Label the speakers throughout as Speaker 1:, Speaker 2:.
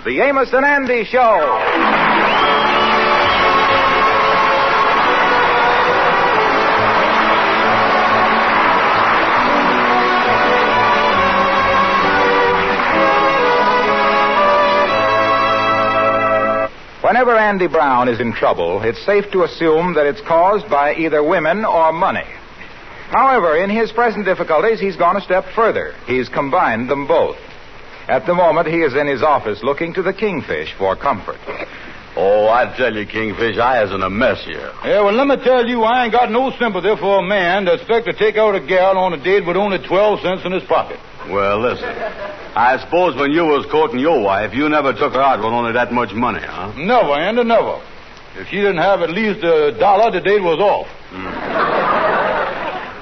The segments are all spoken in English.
Speaker 1: The Amos and Andy Show. Whenever Andy Brown is in trouble, it's safe to assume that it's caused by either women or money. However, in his present difficulties, he's gone a step further. He's combined them both. At the moment, he is in his office looking to the Kingfish for comfort.
Speaker 2: Oh, I tell you, Kingfish, I is in a mess here.
Speaker 3: Yeah, well, let me tell you, I ain't got no sympathy for a man that expects to take out a gal on a date with only 12 cents in his pocket.
Speaker 2: Well, listen, I suppose when you was courting your wife, you never took her out with only that much money, huh?
Speaker 3: Never, Andy, never. If she didn't have at least $1, the date was off.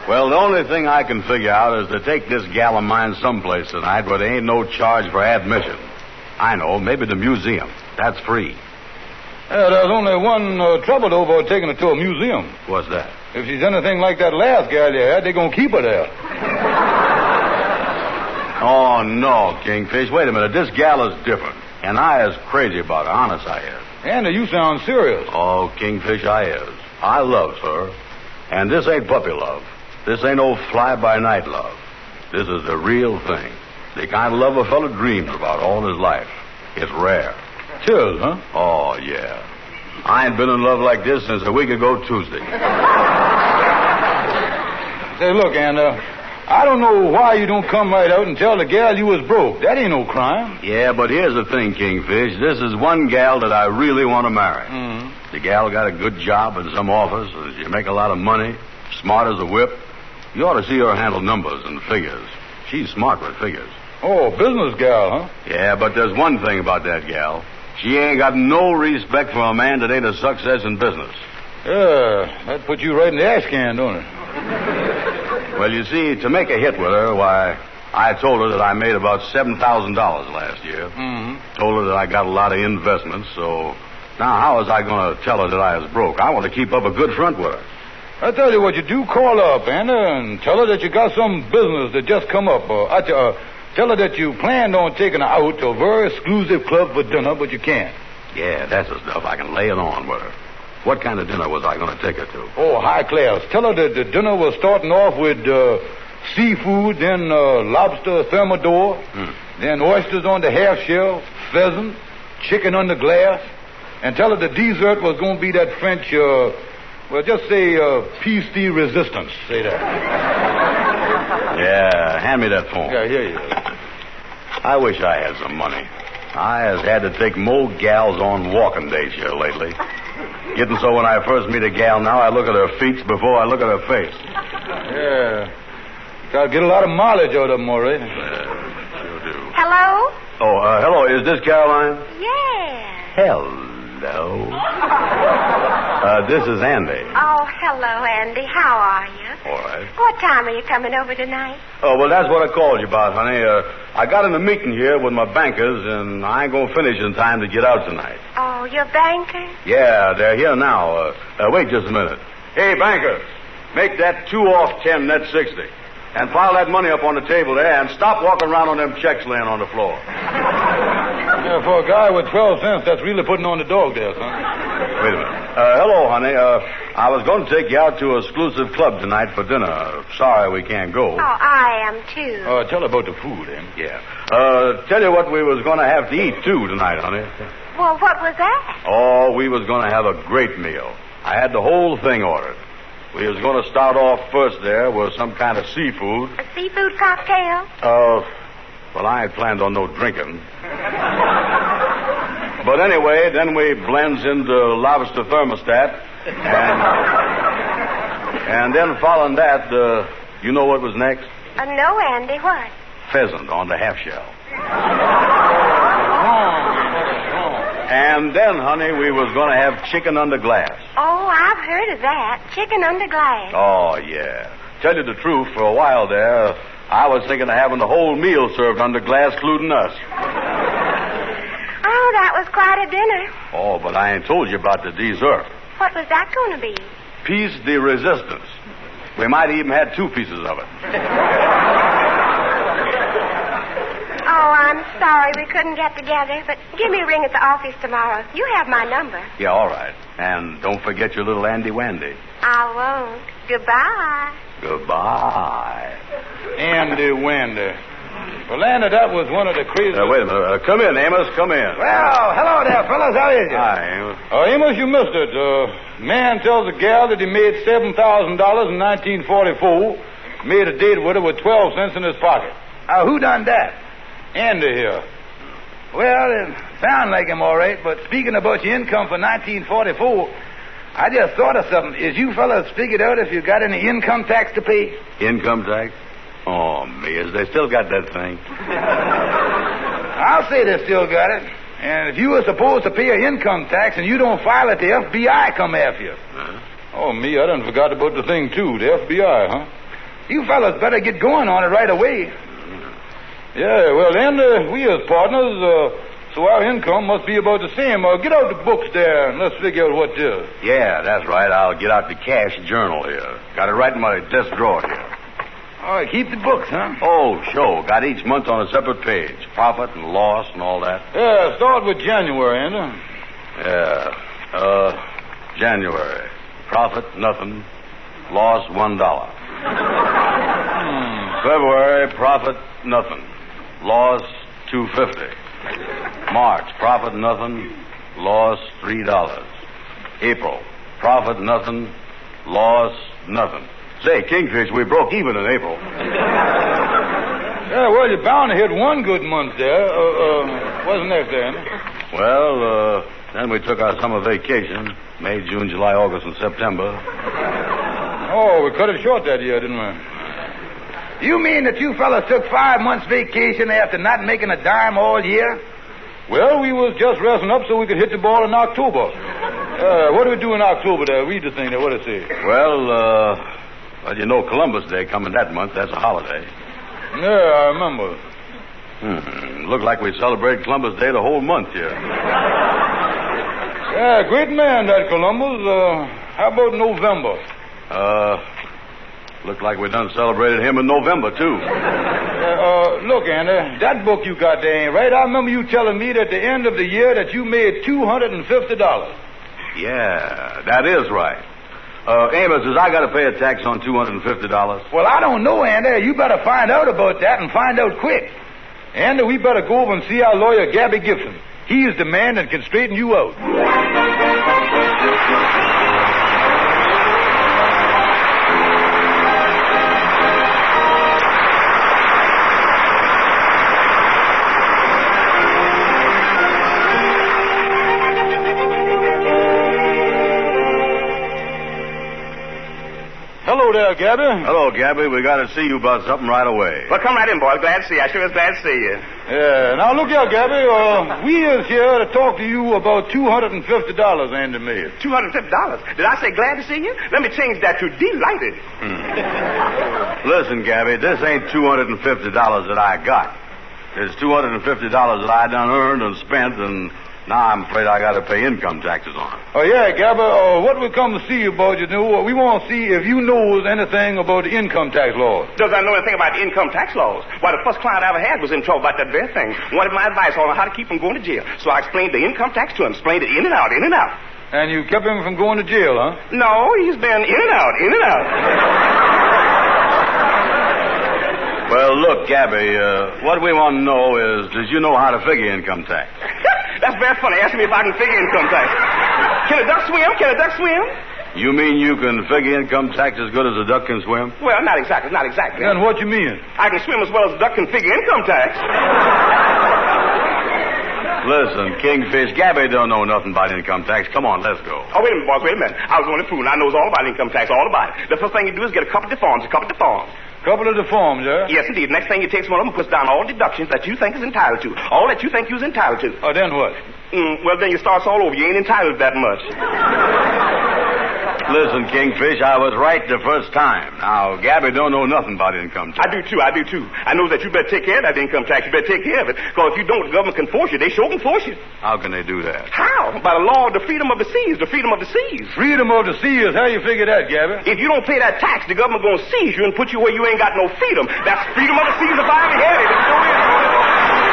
Speaker 2: Well, the only thing I can figure out is to take this gal of mine someplace tonight where there ain't no charge for admission. I know, maybe the museum. That's free.
Speaker 3: Yeah, there's only one trouble, though, about taking her to a museum.
Speaker 2: What's that?
Speaker 3: If she's anything like that last gal you had, they're going to keep her there.
Speaker 2: Oh, no, Kingfish. Wait a minute. This gal is different. And I is crazy about her. Honest, I is.
Speaker 3: Andy, you sound serious.
Speaker 2: Oh, Kingfish, I is. I loves her. And this ain't puppy love. This ain't no fly-by-night love. This is the real thing. The kind of love a fellow dreams about all his life. It's rare.
Speaker 3: Tis, huh?
Speaker 2: Oh, yeah. I ain't been in love like this since a week ago Tuesday.
Speaker 3: Say, look, Andy, I don't know why you don't come right out and tell the gal you was broke. That ain't no crime.
Speaker 2: Yeah, but here's the thing, Kingfish. This is one gal that I really want to marry.
Speaker 3: Mm-hmm.
Speaker 2: The gal got a good job in some office. She make a lot of money. Smart as a whip. You ought to see her handle numbers and figures. She's smart with figures.
Speaker 3: Oh, business gal, huh?
Speaker 2: Yeah, but there's one thing about that gal. She ain't got no respect for a man that ain't a success in business.
Speaker 3: Yeah, that puts you right in the ash can, don't it?
Speaker 2: Well, you see, to make a hit with her, why, I told her that I made about $7,000 last year.
Speaker 3: Mm-hmm.
Speaker 2: Told her that I got a lot of investments, so now how was I going to tell her that I was broke? I want to keep up a good front with her.
Speaker 3: I tell you what you do, call her up, Anna, and tell her that you got some business that just come up. Tell her that you planned on taking her out to a very exclusive club for dinner, but you can't.
Speaker 2: Yeah, that's the stuff. I can lay it on with her. What kind of dinner was I going to take her to?
Speaker 3: Oh, high class. Tell her that the dinner was starting off with seafood, then lobster thermidor, then oysters on the half shell, pheasant, chicken under glass, and tell her the dessert was going to be that French, just say piece de resistance. Say that.
Speaker 2: Yeah, hand me that phone.
Speaker 3: Yeah, here you go.
Speaker 2: I wish I had some money. I has had to take more gals on walking dates here lately. Getting so when I first meet a gal now, I look at her feet before I look at her face.
Speaker 3: Yeah. Got to get a lot of mileage out of them, all right.
Speaker 2: Sure do.
Speaker 4: Hello?
Speaker 2: Oh, hello. Is this Caroline?
Speaker 4: Yeah.
Speaker 2: Hello. This is Andy.
Speaker 4: Oh, hello, Andy. How are you?
Speaker 2: All right.
Speaker 4: What time are you coming over tonight?
Speaker 2: Oh, well, that's what I called you about, honey. I got in a meeting here with my bankers, and I ain't going to finish in time to get out tonight.
Speaker 4: Oh, your banker?
Speaker 2: Yeah, they're here now. Wait just a minute. Hey, bankers, make that 2 off 10 net 60. And pile that money up on the table there, and stop walking around on them checks laying on the floor.
Speaker 3: Yeah, for a guy with 12 cents, that's really putting on the dog there, son.
Speaker 2: Wait a minute. Hello, honey. I was going to take you out to an exclusive club tonight for dinner. Sorry we can't go.
Speaker 4: Oh, I am, too.
Speaker 3: Tell her about the food, eh?
Speaker 2: Yeah. Tell you what we was going to have to eat, too, tonight, honey.
Speaker 4: Well, what was that?
Speaker 2: Oh, we was going to have a great meal. I had the whole thing ordered. We was going to start off first there with some kind of seafood.
Speaker 4: A seafood cocktail?
Speaker 2: Well, I ain't planned on no drinking. But anyway, then we blends into lobster thermostat. And then following that, you know what was next?
Speaker 4: No, Andy, what?
Speaker 2: Pheasant on the half shell. And then, honey, we was going to have chicken under glass.
Speaker 4: Oh, I've heard of that. Chicken under glass.
Speaker 2: Oh, yeah. Tell you the truth, for a while there, I was thinking of having the whole meal served under glass, including us.
Speaker 4: Oh, that was quite a dinner.
Speaker 2: Oh, but I ain't told you about the dessert.
Speaker 4: What was that going to be?
Speaker 2: Piece de resistance. We might even had 2 pieces of it.
Speaker 4: Oh, I'm sorry we couldn't get together, but give me a ring at the office tomorrow. You have my number.
Speaker 2: Yeah, all right. And don't forget your little Andy Wandy.
Speaker 4: I won't. Goodbye.
Speaker 2: Goodbye.
Speaker 3: Andy Wander. Well, Andy, that was one of the craziest...
Speaker 2: Wait a minute. Come in, Amos. Come in.
Speaker 3: Well, hello there, fellas. How is you?
Speaker 2: Hi, Amos.
Speaker 3: Amos, you missed it. Man tells a gal that he made $7,000 in 1944. Made a date with her with 12 cents in his pocket. Who done that? Andy here. Well, it sounds like him all right, but speaking about your income for 1944, I just thought of something. Is you fellas figured out if you got any income tax to pay?
Speaker 2: Income tax? Oh, me, they still got that thing.
Speaker 3: I'll say they still got it. And if you were supposed to pay an income tax and you don't file it, the FBI come after you.
Speaker 2: Huh?
Speaker 3: Oh, me, I done forgot about the thing, too. The FBI, huh? You fellas better get going on it right away. Yeah, well, then, we as partners, so our income must be about the same. Get out the books there and let's figure out what it is.
Speaker 2: Yeah, that's right. I'll get out the cash journal here. Got it right in my desk drawer here.
Speaker 3: All right, keep the books, huh?
Speaker 2: Oh, sure. Got each month on a separate page. Profit and loss and all that.
Speaker 3: Yeah, start with January, Andy.
Speaker 2: Yeah. January. Profit, nothing. Loss, $1. February, profit, nothing. Loss, $2.50. March, profit, nothing. Loss, $3. April, profit, nothing. Loss, nothing. Say, Kingfish, we broke even in April.
Speaker 3: Yeah, well, you're bound to hit one good month there. What's next there, Andy?
Speaker 2: Well, then we took our summer vacation. May, June, July, August, and September.
Speaker 3: Oh, we cut it short that year, didn't we? You mean that you fellas took 5 months vacation after not making a dime all year? Well, we was just resting up so we could hit the ball in October. What do we do in October there? Read the thing there. What does it say?
Speaker 2: Well, you know Columbus Day coming that month. That's a holiday.
Speaker 3: Yeah, I remember.
Speaker 2: Looked like we celebrated Columbus Day the whole month here.
Speaker 3: Yeah, great man, that Columbus. How about November?
Speaker 2: Looked like we done celebrated him in November, too.
Speaker 3: Look, Andy, that book you got there ain't right. I remember you telling me that at the end of the year that you made $250.
Speaker 2: Yeah, that is right. Amos, I got to pay a tax on $250?
Speaker 3: Well, I don't know, Andy. You better find out about that and find out quick. Andy, we better go over and see our lawyer, Gabby Gibson. He is the man that can straighten you out. Hello there, Gabby.
Speaker 2: Hello, Gabby. We got to see you about something right away.
Speaker 5: Well, come right in, boys. Glad to see you. I sure is glad to see you.
Speaker 3: Yeah. Now, look here, Gabby. We is here to talk to you about $250, Andy made.
Speaker 5: $250? Did I say glad to see you? Let me change that to delighted.
Speaker 2: Listen, Gabby, this ain't $250 that I got. It's $250 that I done earned and spent, and now I'm afraid I got to pay income taxes on it.
Speaker 3: Oh, yeah, Gabby. What we come to see you about, we want to see if you knows anything about the income tax laws.
Speaker 5: Does I know anything about the income tax laws? Why, the first client I ever had was in trouble about that very thing. Wanted my advice on how to keep from going to jail. So I explained the income tax to him. Explained it in and out, in and out.
Speaker 3: And you kept him from going to jail, huh?
Speaker 5: No, he's been in and out, in and out.
Speaker 2: Well, look, Gabby, what we want to know is, does you know how to figure income tax?
Speaker 5: That's very funny. Asking me if I can figure income tax. Can a duck swim? Can a duck swim?
Speaker 2: You mean you can figure income tax as good as a duck can swim?
Speaker 5: Well, not exactly, not exactly.
Speaker 3: Then what you mean?
Speaker 5: I can swim as well as a duck can figure income tax.
Speaker 2: Listen, Kingfish, Gabby don't know nothing about income tax. Come on, let's go.
Speaker 5: Oh, wait a minute, boss, wait a minute. I was only fooling. I knows all about income tax, all about it. The first thing you do is get a couple of the forms,
Speaker 3: Couple of the forms, yeah?
Speaker 5: Yes, indeed. Next thing you takes one of them and puts down all deductions that you think is entitled to. All that you think you's entitled to.
Speaker 3: Oh, then what?
Speaker 5: Well, then you starts all over. You ain't entitled to that much.
Speaker 2: Listen, Kingfish, I was right the first time. Now, Gabby don't know nothing about income tax.
Speaker 5: I do, too. I know that you better take care of that income tax. You better take care of it. Because if you don't, the government can force you. They sure can force you.
Speaker 2: How can they do that?
Speaker 5: How? By the law of the freedom of the seas. The freedom of the seas.
Speaker 3: Freedom of the seas. How you figure that, Gabby?
Speaker 5: If you don't pay that tax, the government gonna seize you and put you where you ain't got no freedom. That's freedom of the seas if I ever had it. It sure is.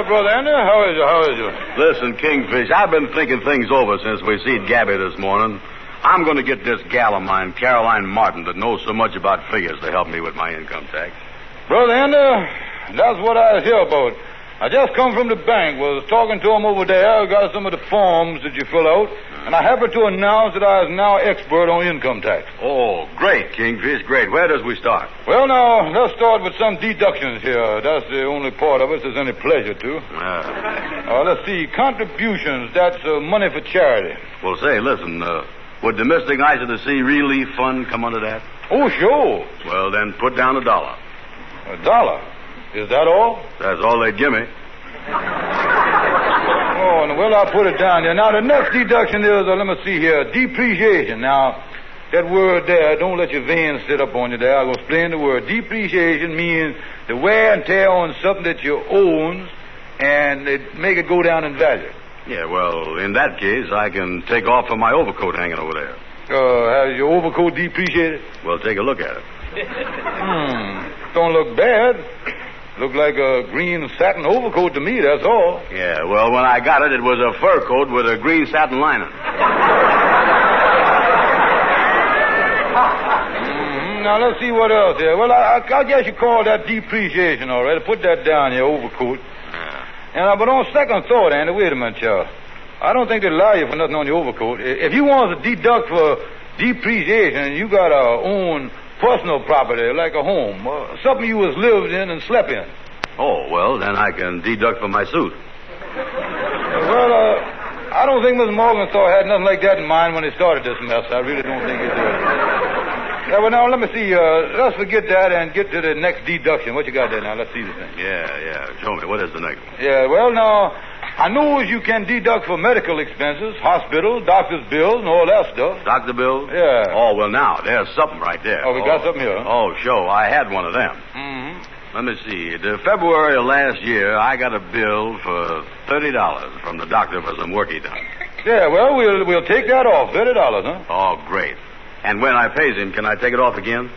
Speaker 3: Brother Andrew. How is you?
Speaker 2: Listen, Kingfish, I've been thinking things over since we seen Gabby this morning. I'm going to get this gal of mine, Caroline Martin, that knows so much about figures to help me with my income tax.
Speaker 3: Brother Andrew, that's what I hear about. I just come from the bank. Was talking to him over there. Got some of the forms that you fill out. And I happen to announce that I is now expert on income tax.
Speaker 2: Oh, great, Kingfish, great. Where does we start?
Speaker 3: Well, now, let's start with some deductions here. That's the only part of it there's any pleasure to. Let's see. Contributions, that's money for charity.
Speaker 2: Well, say, listen, would Domestic Nights of the Sea Relief Fund come under that?
Speaker 3: Oh, sure.
Speaker 2: Well, then put down $1.
Speaker 3: $1? Is that all?
Speaker 2: That's all they'd give me.
Speaker 3: Oh, well, I'll put it down there. Now, the next deduction is, let me see here, depreciation. Now, that word there, don't let your veins sit up on you there. I'll explain the word. Depreciation means the wear and tear on something that you own, and it make it go down in value.
Speaker 2: Yeah, well, in that case, I can take off from my overcoat hanging over there.
Speaker 3: Has your overcoat depreciated?
Speaker 2: Well, take a look at it.
Speaker 3: Don't look bad. Look like a green satin overcoat to me, that's all.
Speaker 2: Yeah, well, when I got it, it was a fur coat with a green satin lining.
Speaker 3: Now, let's see what else here. Well, I guess you call that depreciation, all right. Put that down, your overcoat. Yeah. But on second thought, Andy, wait a minute, y'all. I don't think they'd allow you for nothing on your overcoat. If you want to deduct for depreciation, you got to own personal property, like a home, something you was lived in and slept in.
Speaker 2: Oh, well, then I can deduct for my suit.
Speaker 3: Well, I don't think Miss Morgenthau had nothing like that in mind when he started this mess. I really don't think he did. Yeah, well, now, let me see. Let's forget that and get to the next deduction. What you got there now? Let's see the thing.
Speaker 2: Yeah. Show me. What is the next one?
Speaker 3: Yeah, well, now, I know you can deduct for medical expenses, hospital, doctor's bills, and all that stuff.
Speaker 2: Doctor bills?
Speaker 3: Yeah.
Speaker 2: Oh, well, now, there's something right there.
Speaker 3: Oh, we got something here.
Speaker 2: Oh, sure. I had one of them. Let me see. The February of last year, I got a bill for $30 from the doctor for some work he done.
Speaker 3: Yeah, well, we'll take that off. $30, huh?
Speaker 2: Oh, great. And when I pays him, can I take it off again?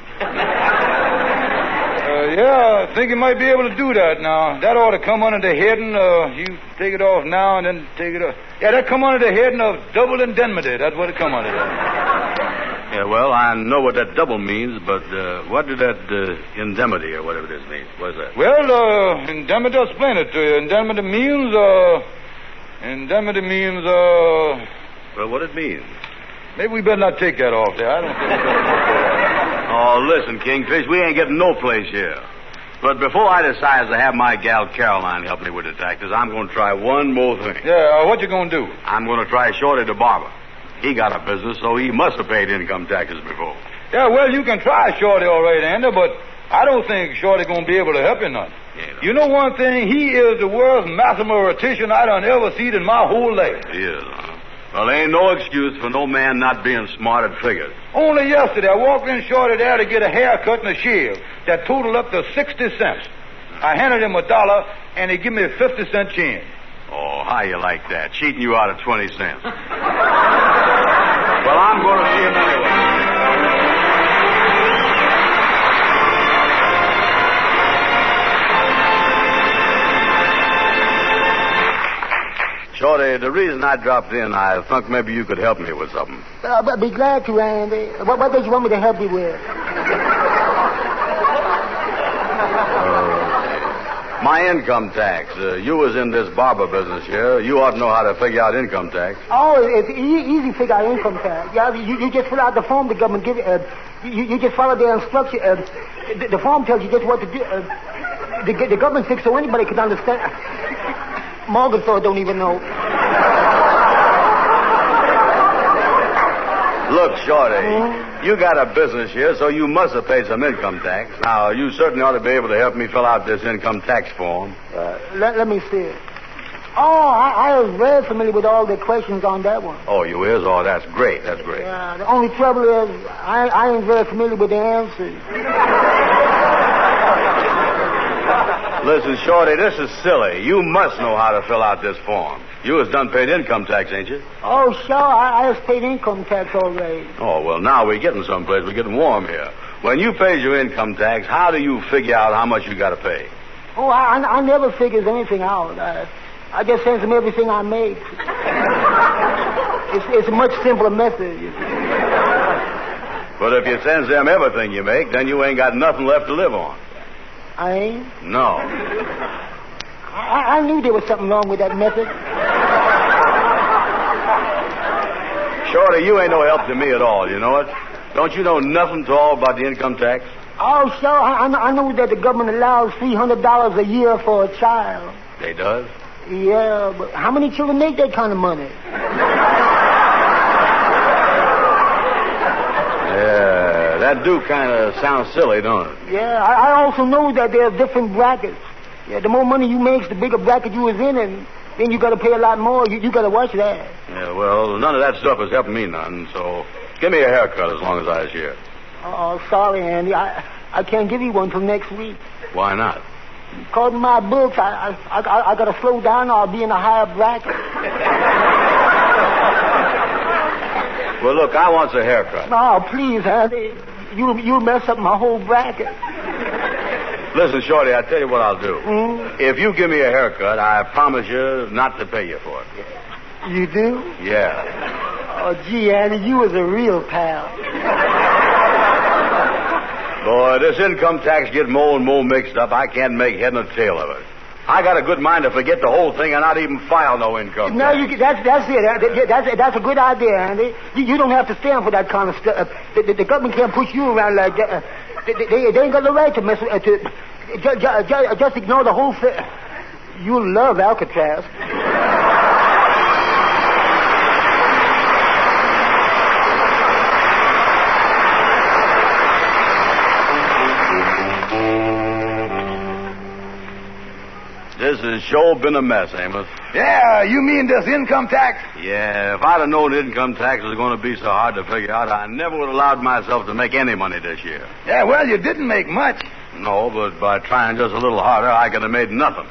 Speaker 3: Yeah, I think you might be able to do that now. That ought to come under the heading, you take it off now and then take it off. Yeah, that come under the heading of double indemnity. That's what it come under.
Speaker 2: Yeah, well, I know what that double means, but what did that indemnity or whatever it is mean? What is that?
Speaker 3: Well, indemnity, I'll explain it to you. Indemnity means,
Speaker 2: well, what it means?
Speaker 3: Maybe we better not take that off there. I don't think we better take that off.
Speaker 2: Oh, listen, Kingfish, we ain't getting no place here. But before I decide to have my gal Caroline help me with the taxes, I'm going to try one more thing.
Speaker 3: Yeah, what you going to do?
Speaker 2: I'm going to try Shorty the barber. He got a business, so he must have paid income taxes before.
Speaker 3: Yeah, well, you can try Shorty all right, Andy, but I don't think Shorty going to be able to help you none.
Speaker 2: Yeah,
Speaker 3: you know one thing? He is the worst mathematician I done ever seen in my whole life.
Speaker 2: He is, huh? Well, there ain't no excuse for no man not being smart at figures.
Speaker 3: Only yesterday, I walked in Shorty there to get a haircut and a shave that totaled up to 60 cents. I handed him $1, and he give me a 50-cent change.
Speaker 2: Oh, how you like that? Cheating you out of 20 cents. Well, I'm going to see him anyway. Shorty, the reason I dropped in, I thought maybe you could help me with something.
Speaker 6: I'd be glad to, Andy. What does you want me to help you with?
Speaker 2: My income tax. You was in this barber business here. You ought to know how to figure out income tax.
Speaker 6: Oh, it's easy to figure out income tax. Yeah, you just fill out the form the government give you. You just follow their instructions. The form tells you just what to do. The government thinks so anybody can understand. Morgenthau don't even know.
Speaker 2: Look, Shorty, you got a business here, so you must have paid some income tax. Now, you certainly ought to be able to help me fill out this income tax form.
Speaker 6: Let me see it. Oh, I was very familiar with all the questions on that one.
Speaker 2: Oh, you is? Oh, that's great. That's great.
Speaker 6: Yeah, the only trouble is I ain't very familiar with the answers.
Speaker 2: Listen, Shorty, this is silly. You must know how to fill out this form. You has done paid income tax, ain't you?
Speaker 6: Oh, sure. I have paid income tax already.
Speaker 2: Oh, well, now we're getting someplace. We're getting warm here. When you pay your income tax, how do you figure out how much you got to pay?
Speaker 6: Oh, I never figures anything out. I just sends them everything I make. It's a much simpler method.
Speaker 2: But if you sends them everything you make, then you ain't got nothing left to live on.
Speaker 6: I ain't?
Speaker 2: No.
Speaker 6: I knew there was something wrong with that method.
Speaker 2: Shorty, you ain't no help to me at all, you know it? Don't you know nothing at all about the income tax?
Speaker 6: Oh, sure. I know that the government allows $300 a year for a child.
Speaker 2: They does?
Speaker 6: Yeah, but how many children make that kind of money?
Speaker 2: Yeah, that do kind of sound silly, don't it?
Speaker 6: Yeah, I also know that there are different brackets. Yeah, the more money you make, the bigger bracket you is in, and then you got to pay a lot more. You got to watch that.
Speaker 2: Yeah, well, none of that stuff is helping me none, so give me a haircut as long as I was here.
Speaker 6: Oh, sorry, Andy. I can't give you one till next week.
Speaker 2: Why not?
Speaker 6: According to my books, I got to slow down or I'll be in a higher bracket.
Speaker 2: Well, look, I want a haircut.
Speaker 6: No, please, Andy. You'll mess up my whole bracket.
Speaker 2: Listen, Shorty, I tell you what I'll do.
Speaker 6: Mm?
Speaker 2: If you give me a haircut, I promise you not to pay you for it.
Speaker 6: You do?
Speaker 2: Yeah.
Speaker 6: Oh, gee, Andy, you was a real pal.
Speaker 2: Boy, this income tax gets more and more mixed up. I can't make head nor tail of it. I got a good mind to forget the whole thing and not even file no income
Speaker 6: No,
Speaker 2: tax.
Speaker 6: that's it. That's a good idea, Andy. You don't have to stand for that kind of stuff. The government can't push you around like that. They ain't got the right to mess with just ignore the whole thing. You'll love Alcatraz.
Speaker 2: This has sure been a mess, Amos.
Speaker 3: Yeah, you mean this income tax?
Speaker 2: Yeah, if I'd have known income tax was going to be so hard to figure out, I never would have allowed myself to make any money this year.
Speaker 3: Yeah, well, you didn't make much.
Speaker 2: No, but by trying just a little harder, I could have made nothing.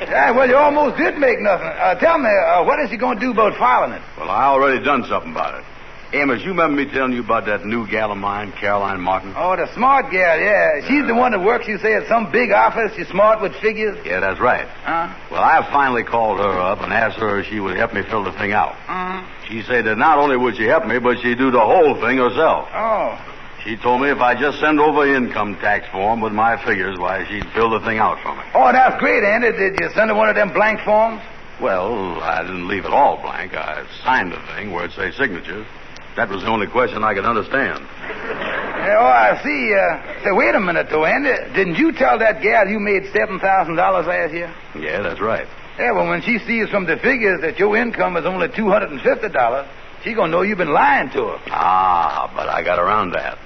Speaker 3: Yeah, well, you almost did make nothing. Tell me, what is you going to do about filing it?
Speaker 2: Well, I already done something about it. Amos, you remember me telling you about that new gal of mine, Caroline Martin?
Speaker 3: Oh, the smart gal, yeah. She's the one that works, you say, at some big office. She's smart with figures.
Speaker 2: Yeah, that's right.
Speaker 3: Huh?
Speaker 2: Well, I finally called her up and asked her if she would help me fill the thing out. She said that not only would she help me, but she'd do the whole thing herself.
Speaker 3: Oh.
Speaker 2: She told me if I just send over an income tax form with my figures, why, she'd fill the thing out for me.
Speaker 3: Oh, that's great, Andy. Did you send her one of them blank forms?
Speaker 2: Well, I didn't leave it all blank. I signed the thing where it says signatures. That was the only question I could understand.
Speaker 3: I see. Say, wait a minute, though, Andy. Didn't you tell that gal you made $7,000 last year?
Speaker 2: Yeah, that's right.
Speaker 3: Yeah, well, when she sees from the figures that your income is only $250, she's going to know you've been lying to her.
Speaker 2: Ah, but I got around that.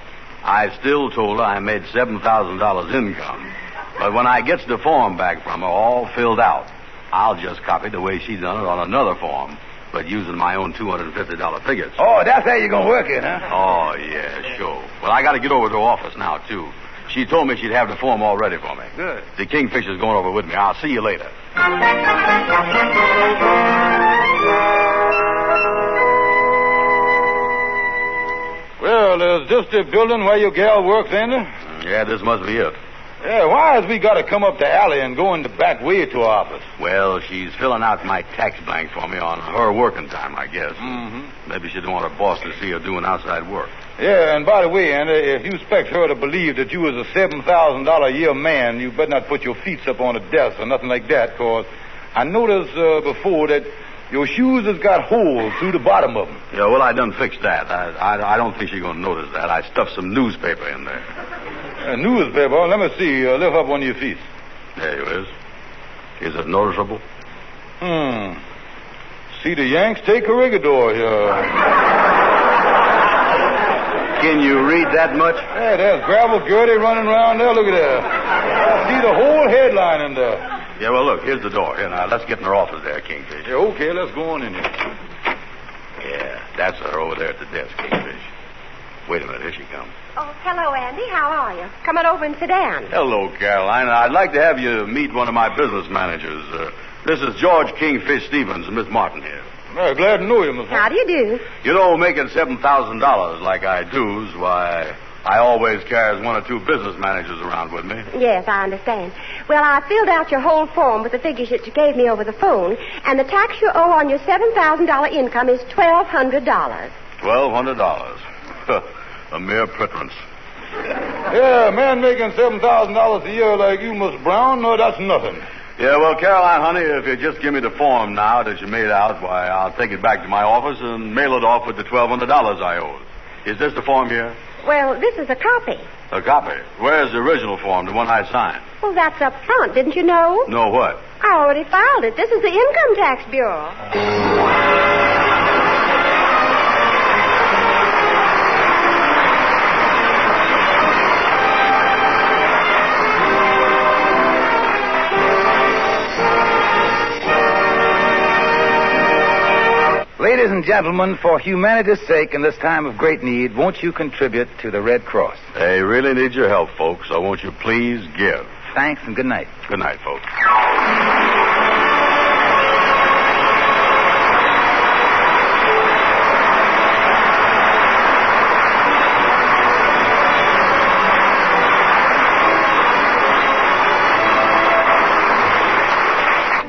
Speaker 2: I still told her I made $7,000 income. But when I gets the form back from her all filled out, I'll just copy the way she done it on another form, but using my own $250 figures.
Speaker 3: Oh, that's how you're going to work it, huh?
Speaker 2: Oh, yeah, sure. Well, I got to get over to her office now, too. She told me she'd have the form all ready for me.
Speaker 3: Good.
Speaker 2: The Kingfisher's going over with me. I'll see you later.
Speaker 3: Well, is this the building where your gal works, Andy?
Speaker 2: Yeah, this must be it.
Speaker 3: Yeah, why has we got to come up the alley and go in the back way to her office?
Speaker 2: Well, she's filling out my tax blank for me on her working time, I guess.
Speaker 3: Mm-hmm.
Speaker 2: Maybe she don't want her boss to see her doing outside work.
Speaker 3: Yeah, and by the way, Andy, if you expect her to believe that you was a $7,000 a year man, you better not put your feet up on a desk or nothing like that, because I noticed before that your shoes has got holes through the bottom of them.
Speaker 2: Yeah, well, I done fixed that. I don't think she's going to notice that. I stuffed some newspaper in there.
Speaker 3: A newspaper? Let me see. Lift up one of your feet.
Speaker 2: There you is. Is it noticeable?
Speaker 3: See the Yanks take Correll here.
Speaker 2: Can you read that much?
Speaker 3: Hey, there's Gravel Gertie running around there. Look at that. I see the whole headline in there.
Speaker 2: Yeah, well, look, here's the door. Here, now, let's get in her office there, Kingfish.
Speaker 3: Yeah, okay, let's go on in here.
Speaker 2: Yeah, that's her over there at the desk, Kingfish. Wait a minute, here she comes.
Speaker 4: Oh, hello, Andy. How are you? Come on over and sit down.
Speaker 2: Hello, Caroline. I'd like to have you meet one of my business managers. This is George Kingfish Stevens and Miss Martin here.
Speaker 3: Well, glad to know you, Miss.
Speaker 4: How do you do?
Speaker 2: You know, making $7,000 like I do's, why, I always carries one or two business managers around with me.
Speaker 4: Yes, I understand. Well, I filled out your whole form with the figures that you gave me over the phone, and the tax you owe on your $7,000 income is $1,200.
Speaker 2: $1,200. A mere preference.
Speaker 3: Yeah, a man making $7,000 a year like you, Miss Brown, no, that's nothing.
Speaker 2: Yeah, well, Caroline, honey, if you just give me the form now that you made out, why, I'll take it back to my office and mail it off with the $1,200 I owe. Is this the form here?
Speaker 4: Well, this is a copy.
Speaker 2: A copy? Where's the original form, the one I signed?
Speaker 4: Well, that's up front, didn't you know?
Speaker 2: No, what?
Speaker 4: I already filed it. This is the Income Tax Bureau.
Speaker 1: Ladies and gentlemen, for humanity's sake in this time of great need, won't you contribute to the Red Cross?
Speaker 2: They really need your help, folks, so won't you please give?
Speaker 1: Thanks and good night.
Speaker 2: Good night, folks.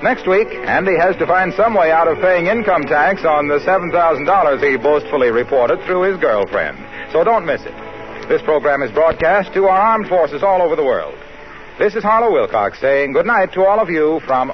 Speaker 1: Next week, Andy has to find some way out of paying income tax on the $7,000 he boastfully reported through his girlfriend. So don't miss it. This program is broadcast to our armed forces all over the world. This is Harlow Wilcox saying good night to all of you from